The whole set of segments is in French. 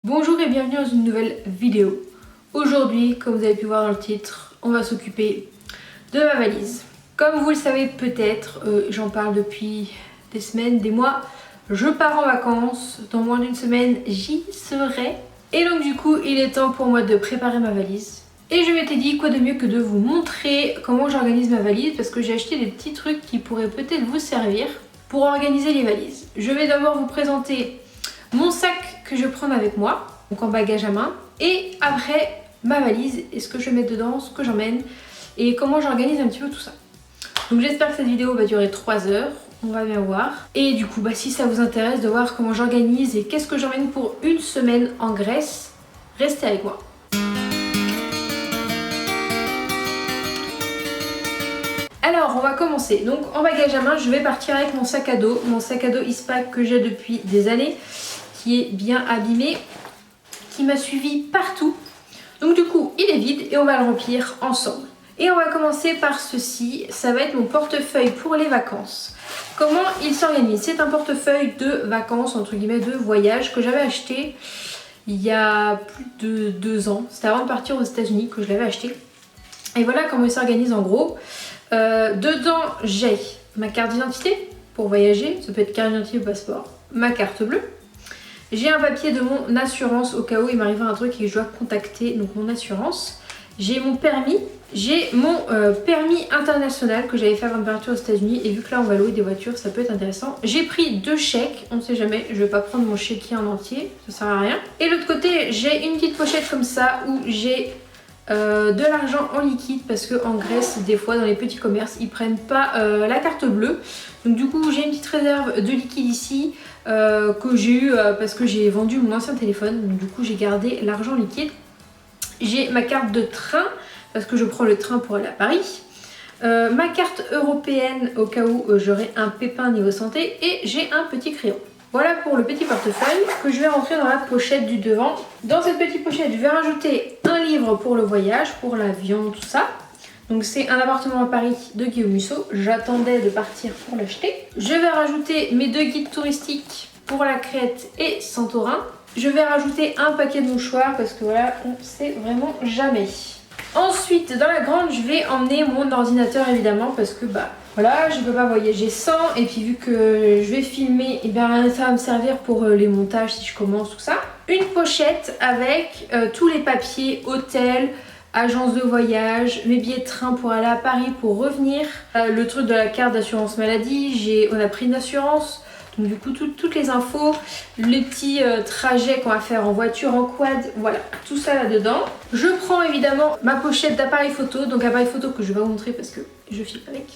Bonjour et bienvenue dans une nouvelle vidéo. Aujourd'hui, comme vous avez pu voir dans le titre, on va s'occuper de ma valise. Comme vous le savez peut-être, j'en parle depuis des semaines, des mois, je pars en vacances, dans moins d'une semaine j'y serai. Et donc du coup, il est temps pour moi de préparer ma valise. Et je m'étais dit quoi de mieux que de vous montrer comment j'organise ma valise parce que j'ai acheté des petits trucs qui pourraient peut-être vous servir pour organiser les valises. Je vais d'abord vous présenter mon sac que je vais prendre avec moi, donc en bagage à main, et après ma valise et ce que je vais mettre dedans, ce que j'emmène et comment j'organise un petit peu tout ça. Donc j'espère que cette vidéo va durer 3 heures, on va bien voir. Et du coup, si ça vous intéresse de voir comment j'organise et qu'est-ce que j'emmène pour une semaine en Grèce, restez avec moi. Alors on va commencer. Donc en bagage à main, je vais partir avec mon sac à dos Eastpak que j'ai depuis des années, qui est bien abîmé, qui m'a suivi partout. Donc du coup il est vide et on va le remplir ensemble. Et on va commencer par ceci, ça va être mon portefeuille pour les vacances. Comment il s'organise? C'est un portefeuille de vacances, entre guillemets de voyage, que j'avais acheté il y a plus de 2 ans. C'était avant de partir aux États-Unis que je l'avais acheté. Et voilà comment il s'organise en gros. Dedans j'ai ma carte d'identité pour voyager, ça peut être carte d'identité ou passeport, ma carte bleue. J'ai un papier de mon assurance au cas où il m'arrive un truc et que je dois contacter donc mon assurance. J'ai mon permis, j'ai mon permis international que j'avais fait avant de partir aux États-Unis et vu que là on va louer des voitures ça peut être intéressant. J'ai pris 2 chèques, on ne sait jamais, je vais pas prendre mon chéquier en entier, ça sert à rien. Et de l'autre côté j'ai une petite pochette comme ça où j'ai de l'argent en liquide parce qu'en Grèce des fois dans les petits commerces ils prennent pas la carte bleue, donc du coup j'ai une petite réserve de liquide ici que j'ai eu parce que j'ai vendu mon ancien téléphone, donc du coup j'ai gardé l'argent liquide. J'ai ma carte de train parce que je prends le train pour aller à Paris, ma carte européenne au cas où j'aurai un pépin niveau santé, et j'ai un petit crayon. Voilà pour le petit portefeuille que je vais rentrer dans la pochette du devant. Dans cette petite pochette, je vais rajouter un livre pour le voyage, pour l'avion, tout ça. Donc c'est Un appartement à Paris de Guillaume Musso. J'attendais de partir pour l'acheter. Je vais rajouter mes 2 guides touristiques pour la Crète et Santorin. Je vais rajouter un paquet de mouchoirs parce que voilà, on sait vraiment jamais. Ensuite, dans la grande, je vais emmener mon ordinateur évidemment parce que voilà, je ne peux pas voyager sans, et puis vu que je vais filmer, et bien ça va me servir pour les montages si je commence tout ça. Une pochette avec tous les papiers, hôtel, agence de voyage, mes billets de train pour aller à Paris, pour revenir, le truc de la carte d'assurance maladie, on a pris une assurance, donc du coup toutes les infos, les petits trajets qu'on va faire en voiture, en quad, voilà, tout ça là-dedans. Je prends évidemment ma pochette d'appareil photo, donc appareil photo que je vais vous montrer parce que je filme avec.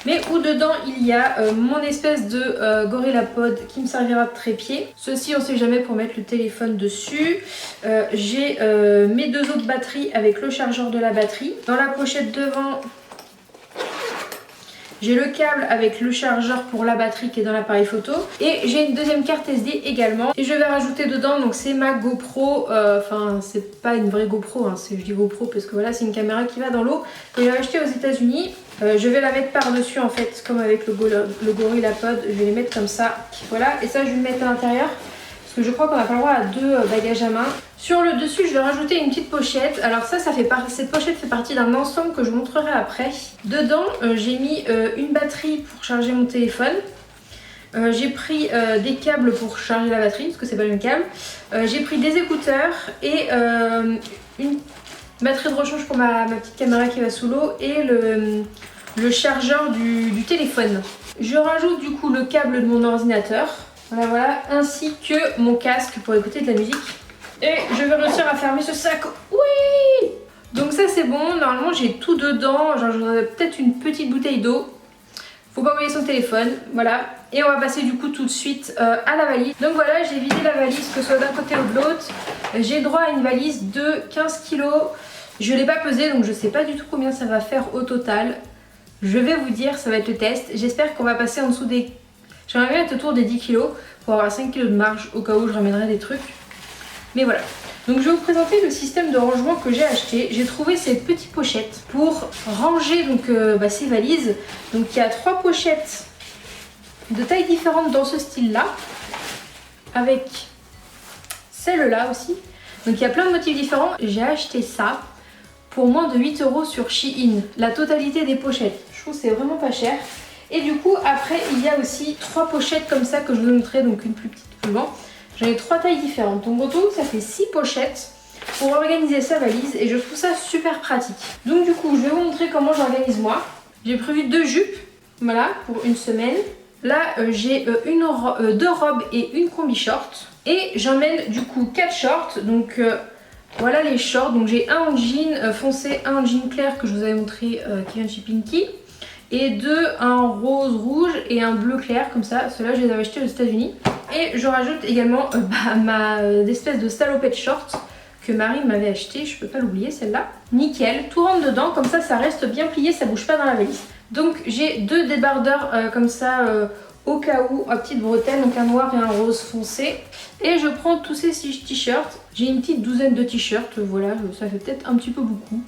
Mais où dedans il y a mon espèce de GorillaPod qui me servira de trépied. Ceci on sait jamais pour mettre le téléphone dessus. J'ai mes 2 autres batteries avec le chargeur de la batterie. Dans la pochette devant, j'ai le câble avec le chargeur pour la batterie qui est dans l'appareil photo. Et j'ai une deuxième carte SD également. Et je vais rajouter dedans, donc c'est ma GoPro. Enfin, c'est pas une vraie GoPro, hein, je dis GoPro parce que voilà, c'est une caméra qui va dans l'eau. Que j'ai acheté aux États-Unis. Je vais la mettre par-dessus en fait, comme avec le GorillaPod. Je vais les mettre comme ça. Voilà, et ça je vais le mettre à l'intérieur. Parce que je crois qu'on n'a pas le droit à 2 bagages à main. Sur le dessus, je vais rajouter une petite pochette. Alors cette pochette fait partie d'un ensemble que je vous montrerai après. Dedans, j'ai mis une batterie pour charger mon téléphone. J'ai pris des câbles pour charger la batterie, parce que c'est pas le même câble. J'ai pris des écouteurs et une batterie de rechange pour ma petite caméra qui va sous l'eau et le chargeur du téléphone. Je rajoute du coup le câble de mon ordinateur. Voilà, ainsi que mon casque pour écouter de la musique. Et je vais réussir à fermer ce sac. Oui! Donc ça c'est bon, normalement j'ai tout dedans. Genre j'aurais peut-être une petite bouteille d'eau. Faut pas oublier son téléphone, voilà. Et on va passer du coup tout de suite à la valise. Donc voilà, j'ai vidé la valise, que ce soit d'un côté ou de l'autre. J'ai droit à une valise de 15 kg. Je l'ai pas pesée, donc je sais pas du tout combien ça va faire au total. Je vais vous dire, ça va être le test. J'espère qu'on va passer en dessous des... J'aimerais bien être autour des 10 kg pour avoir 5 kg de marge au cas où je ramènerai des trucs. Mais voilà. Donc je vais vous présenter le système de rangement que j'ai acheté. J'ai trouvé ces petites pochettes pour ranger donc, ces valises. Donc il y a 3 pochettes de tailles différentes dans ce style là. Avec celle-là aussi. Donc il y a plein de motifs différents. J'ai acheté ça pour moins de 8 € sur Shein. La totalité des pochettes. Je trouve que c'est vraiment pas cher. Et du coup après il y a aussi 3 pochettes comme ça que je vous montrerai, donc une plus petite, plus grande. J'en ai 3 tailles différentes. Donc en tout ça fait 6 pochettes pour organiser sa valise et je trouve ça super pratique. Donc du coup je vais vous montrer comment j'organise moi. J'ai prévu 2 jupes, voilà, pour une semaine. Là j'ai 2 robes et une combi short. Et j'emmène du coup 4 shorts. Donc voilà les shorts. Donc j'ai un en jean foncé, un en jean clair que je vous avais montré qui vient de chez Pinky. Et 2, un rose rouge et un bleu clair comme ça. Ceux-là je les avais achetés aux États-Unis. Et je rajoute également ma espèce de salopette short que Marie m'avait acheté, je peux pas l'oublier celle-là. Nickel, tout rentre dedans, comme ça reste bien plié, ça bouge pas dans la valise. Donc j'ai 2 débardeurs comme ça au cas où, à petites bretelles, donc un noir et un rose foncé. Et je prends tous ces 6 t-shirts. J'ai une petite douzaine de t-shirts, voilà, ça fait peut-être un petit peu beaucoup.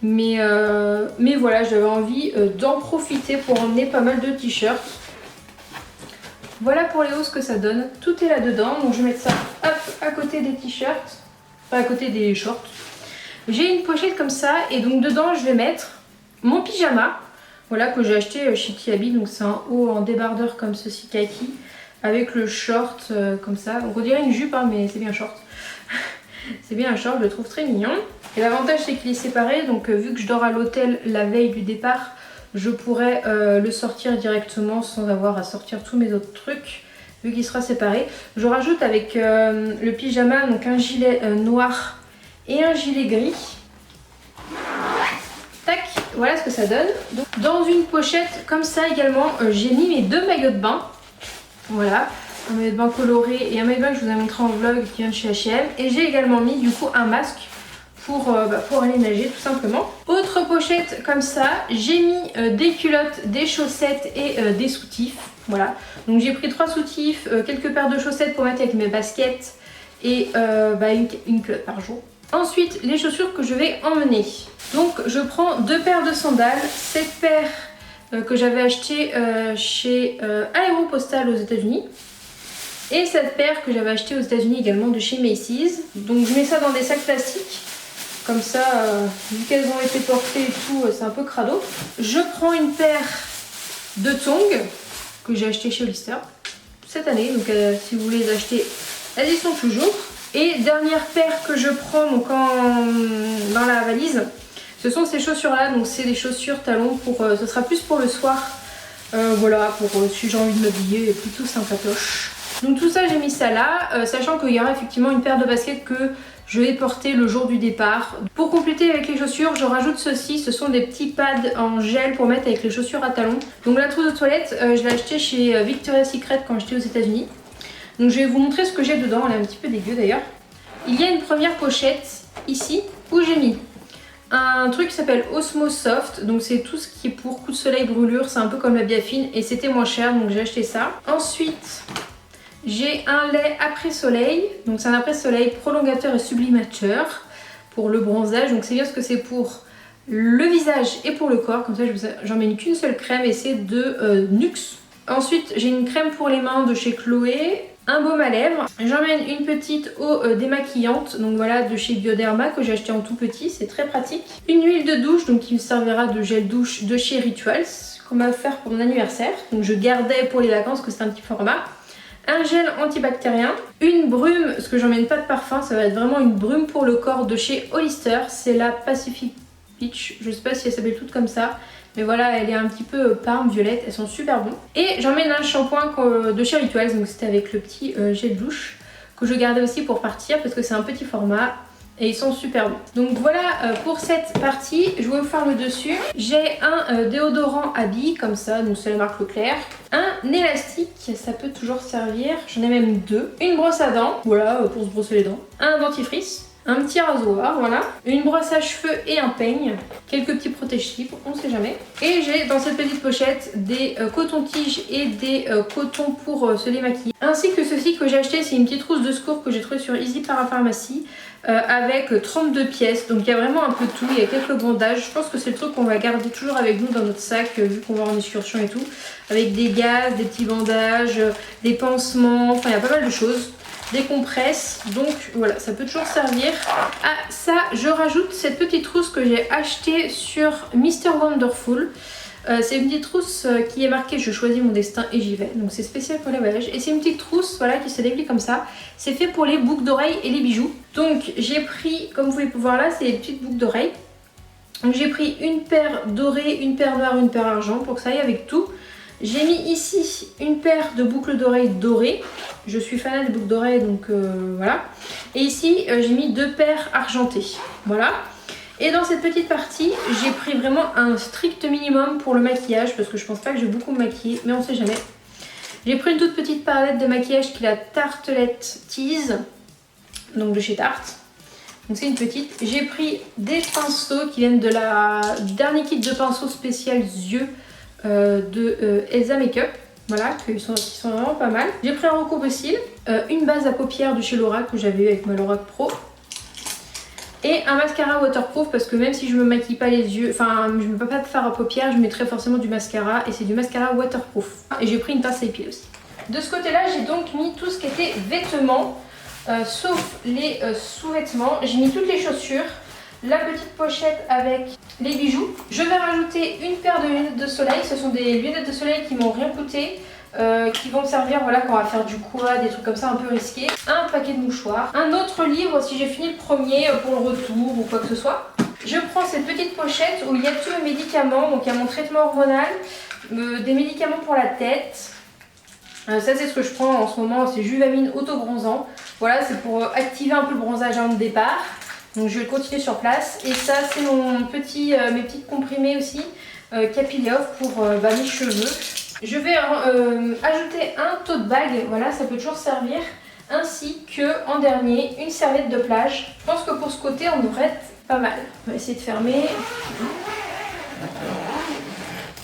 Mais voilà, j'avais envie d'en profiter pour emmener pas mal de t-shirts. Voilà pour les hausses que ça donne, tout est là dedans, donc je vais mettre ça hop, à côté des t-shirts, pas à côté des shorts. J'ai une pochette comme ça et donc dedans je vais mettre mon pyjama, voilà, que j'ai acheté chez Kiabi, donc c'est un haut en débardeur comme ceci kaki, avec le short comme ça, donc on dirait une jupe hein, mais c'est bien un short. C'est bien un short, je le trouve très mignon. Et l'avantage c'est qu'il est séparé, donc vu que je dors à l'hôtel la veille du départ, je pourrais le sortir directement sans avoir à sortir tous mes autres trucs vu qu'il sera séparé. Je rajoute avec le pyjama donc un gilet noir et un gilet gris. Tac, voilà ce que ça donne. Donc, dans une pochette comme ça également, j'ai mis mes 2 maillots de bain. Voilà, un maillot de bain coloré et un maillot de bain que je vous ai montré en vlog qui vient de chez H&M. Et j'ai également mis du coup un masque pour aller nager tout simplement. Autre pochette comme ça, j'ai mis des culottes, des chaussettes et des soutifs. Voilà, donc j'ai pris 3 soutifs, quelques paires de chaussettes pour mettre avec mes baskets et une culotte par jour. Ensuite, les chaussures que je vais emmener. Donc je prends 2 paires de sandales, cette paire que j'avais achetée chez Aéropostale aux États-Unis. Et cette paire que j'avais achetée aux États-Unis également de chez Macy's. Donc je mets ça dans des sacs plastiques. Comme ça, vu qu'elles ont été portées et tout, c'est un peu crado. Je prends une paire de tongs que j'ai acheté chez Hollister cette année. Donc si vous voulez les acheter, elles y sont toujours. Et dernière paire que je prends donc dans la valise, ce sont ces chaussures-là. Donc c'est des chaussures talons, ce sera plus pour le soir. Voilà, pour si j'ai envie de m'habiller, plutôt sympatoche. Donc tout ça, j'ai mis ça là, sachant qu'il y aura effectivement une paire de baskets que je vais porter le jour du départ. Pour compléter avec les chaussures, je rajoute ceci, ce sont des petits pads en gel pour mettre avec les chaussures à talons. Donc la trousse de toilette, je l'ai acheté chez Victoria's Secret quand j'étais aux États-Unis. Donc je vais vous montrer ce que j'ai dedans, elle est un petit peu dégueu d'ailleurs. Il y a une première pochette ici où j'ai mis un truc qui s'appelle Osmo Soft, donc c'est tout ce qui est pour coup de soleil, brûlure, c'est un peu comme la Biafine et c'était moins cher donc j'ai acheté ça. Ensuite, j'ai un lait après-soleil, donc c'est un après-soleil prolongateur et sublimateur pour le bronzage, donc c'est bien ce que c'est pour le visage et pour le corps, comme ça j'en mets qu'une seule crème et c'est de Nuxe. Ensuite j'ai une crème pour les mains de chez Chloé, un baume à lèvres, j'emmène une petite eau démaquillante, donc voilà de chez Bioderma que j'ai acheté en tout petit, c'est très pratique. Une huile de douche donc qui me servira de gel douche de chez Rituals qu'on m'a offert pour mon anniversaire, donc je gardais pour les vacances que c'est un petit format. Un gel antibactérien, une brume, parce que j'emmène pas de parfum, ça va être vraiment une brume pour le corps de chez Hollister, c'est la Pacific Peach, je sais pas si elle s'appelle toute comme ça, mais voilà, elle est un petit peu parme, violette, elles sont super bons. Et j'emmène un shampoing de chez Rituals, donc c'était avec le petit gel douche, que je gardais aussi pour partir, parce que c'est un petit format. Et ils sont super bons. Donc voilà pour cette partie, je vais vous faire le dessus. J'ai un déodorant à billes comme ça, donc c'est la marque Leclerc. Un élastique, ça peut toujours servir, j'en ai même 2. Une brosse à dents, voilà pour se brosser les dents. Un dentifrice, un petit rasoir, voilà. Une brosse à cheveux et un peigne. Quelques petits protège-cils, on sait jamais. Et j'ai dans cette petite pochette des cotons-tiges et des cotons pour se démaquiller. Ainsi que ceci que j'ai acheté, c'est une petite trousse de secours que j'ai trouvée sur Easy Parapharmacie. Avec 32 pièces, donc il y a vraiment un peu de tout, il y a quelques bandages, je pense que c'est le truc qu'on va garder toujours avec nous dans notre sac vu qu'on va en excursion et tout, avec des gaz, des petits bandages, des pansements, enfin il y a pas mal de choses. des compresses, donc voilà, ça peut toujours servir. À ça, je rajoute cette petite trousse que j'ai achetée sur Mr Wonderful. C'est une petite trousse qui est marquée je choisis mon destin et j'y vais, donc c'est spécial pour les voyages. Et c'est une petite trousse voilà, qui se déplie comme ça, c'est fait pour les boucles d'oreilles et les bijoux. Donc j'ai pris, comme vous pouvez voir là, c'est les petites boucles d'oreilles. Donc j'ai pris une paire dorée, une paire noire, une paire argent pour que ça aille avec tout. J'ai mis ici une paire de boucles d'oreilles dorées. Je suis fan des boucles d'oreilles, donc voilà. Et ici, j'ai mis 2 paires argentées. Voilà. Et dans cette petite partie, j'ai pris vraiment un strict minimum pour le maquillage, parce que je pense pas que je vais beaucoup me maquiller, mais on sait jamais. J'ai pris une toute petite palette de maquillage qui est la Tartelette Tease, donc de chez Tarte. Donc c'est une petite. J'ai pris des pinceaux qui viennent de du dernier kit de pinceaux spécial yeux de Elsa Makeup. Voilà, qui sont vraiment pas mal. J'ai pris un recoupe cils, une base à paupières de chez Lorac que j'avais eu avec ma Lorac Pro. Et un mascara waterproof parce que même si je me maquille pas les yeux, enfin je ne mets pas de fard à paupières, je mettrai forcément du mascara et c'est du mascara waterproof. Et j'ai pris une pince à épiler aussi. De ce côté là, j'ai donc mis tout ce qui était vêtements, sauf les sous-vêtements. J'ai mis toutes les chaussures, la petite pochette avec les bijoux. Je vais rajouter une paire de lunettes de soleil. Ce sont des lunettes de soleil qui m'ont rien coûté, qui vont me servir voilà, quand on va faire du quad, des trucs comme ça un peu risqués. Un paquet de mouchoirs. Un autre livre si j'ai fini le premier pour le retour ou quoi que ce soit. Je prends cette petite pochette où il y a tous mes médicaments. Donc il y a mon traitement hormonal, des médicaments pour la tête. Ça c'est ce que je prends en ce moment, c'est Juvamine auto-bronzant. Voilà, c'est pour activer un peu le bronzage avant le départ. Donc je vais continuer sur place. Et ça c'est mes petites comprimés aussi, Capillé Off pour mes cheveux. Je vais ajouter un tote bag, voilà ça peut toujours servir. Ainsi que en dernier une serviette de plage. Je pense que pour ce côté on devrait être pas mal. On va essayer de fermer.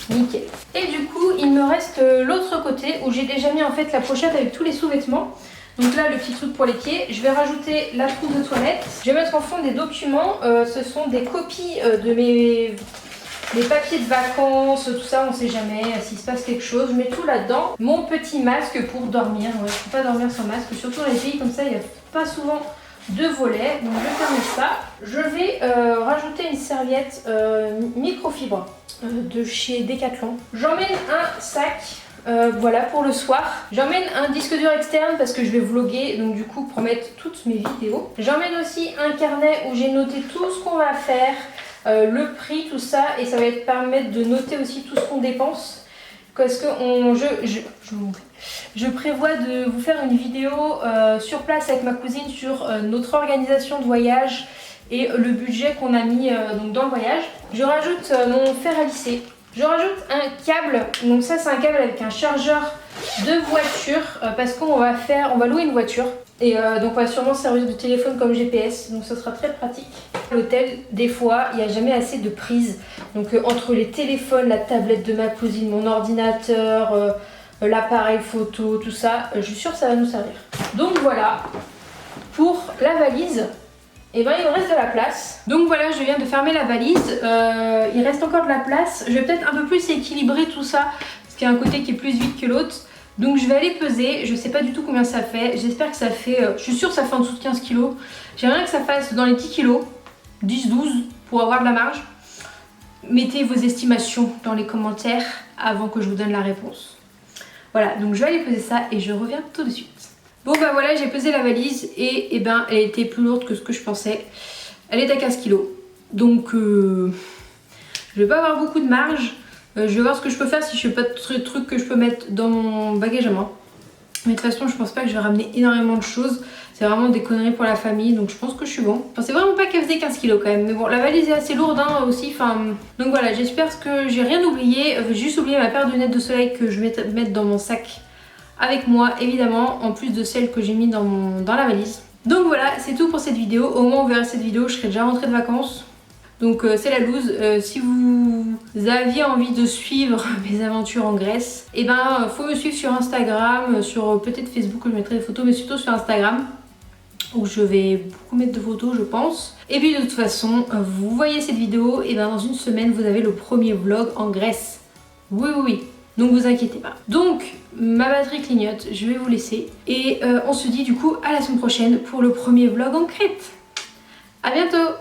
Nickel. Et du coup il me reste l'autre côté où j'ai déjà mis en fait la pochette avec tous les sous-vêtements. Donc là le petit truc pour les pieds, je vais rajouter la trousse de toilette. Je vais mettre en fond des documents, ce sont des copies de mes papiers de vacances, tout ça, on sait jamais s'il se passe quelque chose. Je mets tout là-dedans. Mon petit masque pour dormir, ouais, je ne peux pas dormir sans masque, surtout dans les pays comme ça, il n'y a pas souvent de volets. Donc je vais fermer ça. Je vais rajouter une serviette microfibre de chez Decathlon. J'emmène un sac. Voilà pour le soir. J'emmène un disque dur externe parce que je vais vlogger, donc du coup pour mettre toutes mes vidéos. J'emmène aussi un carnet où j'ai noté tout ce qu'on va faire, le prix, tout ça, et ça va permettre de noter aussi tout ce qu'on dépense. Parce que je prévois de vous faire une vidéo sur place avec ma cousine sur notre organisation de voyage et le budget qu'on a mis donc dans le voyage. Je rajoute mon fer à lisser. Je rajoute un câble, donc ça c'est un câble avec un chargeur de voiture parce qu'on va louer une voiture et donc on va sûrement servir de téléphone comme GPS, donc ça sera très pratique. À l'hôtel, des fois, il n'y a jamais assez de prises, donc entre les téléphones, la tablette de ma cousine, mon ordinateur, l'appareil photo, tout ça, je suis sûre que ça va nous servir. Donc voilà, pour la valise. Et ben il me reste de la place. Donc voilà, je viens de fermer la valise. Il reste encore de la place. Je vais peut-être un peu plus équilibrer tout ça parce qu'il y a un côté qui est plus vide que l'autre. Donc je vais aller peser. Je sais pas du tout combien ça fait. J'espère que ça fait... je suis sûre que ça fait en dessous de 15 kg. J'aimerais bien que ça fasse dans les 10 kg. 10-12 pour avoir de la marge. Mettez vos estimations dans les commentaires avant que je vous donne la réponse. Voilà, donc je vais aller peser ça et je reviens tout de suite. Bon bah voilà, j'ai pesé la valise et ben elle était plus lourde que ce que je pensais. Elle est à 15 kg. Donc je vais pas avoir beaucoup de marge. Je vais voir ce que je peux faire si je fais pas de trucs que je peux mettre dans mon bagage à main. Mais de toute façon je pense pas que je vais ramener énormément de choses. C'est vraiment des conneries pour la famille, donc je pense que je suis bon. Je pensais vraiment pas qu'elle faisait 15 kg quand même. Mais bon, la valise est assez lourde hein, aussi. Donc voilà, j'espère que j'ai rien oublié. J'ai juste oublié ma paire de lunettes de soleil que je vais mettre dans mon sac avec moi évidemment, en plus de celles que j'ai mis dans la valise. Donc voilà, c'est tout pour cette vidéo. Au moment où vous verrez cette vidéo, je serai déjà rentrée de vacances. Donc c'est la loose. Si vous aviez envie de suivre mes aventures en Grèce, et ben faut me suivre sur Instagram, sur peut-être Facebook, je mettrai des photos, mais surtout sur Instagram, où je vais beaucoup mettre de photos je pense. Et puis de toute façon, vous voyez cette vidéo, et ben dans une semaine vous avez le premier vlog en Grèce. Oui oui oui. donc vous inquiétez pas. Donc ma batterie clignote, je vais vous laisser et on se dit du coup à la semaine prochaine pour le premier vlog en Crète. À bientôt.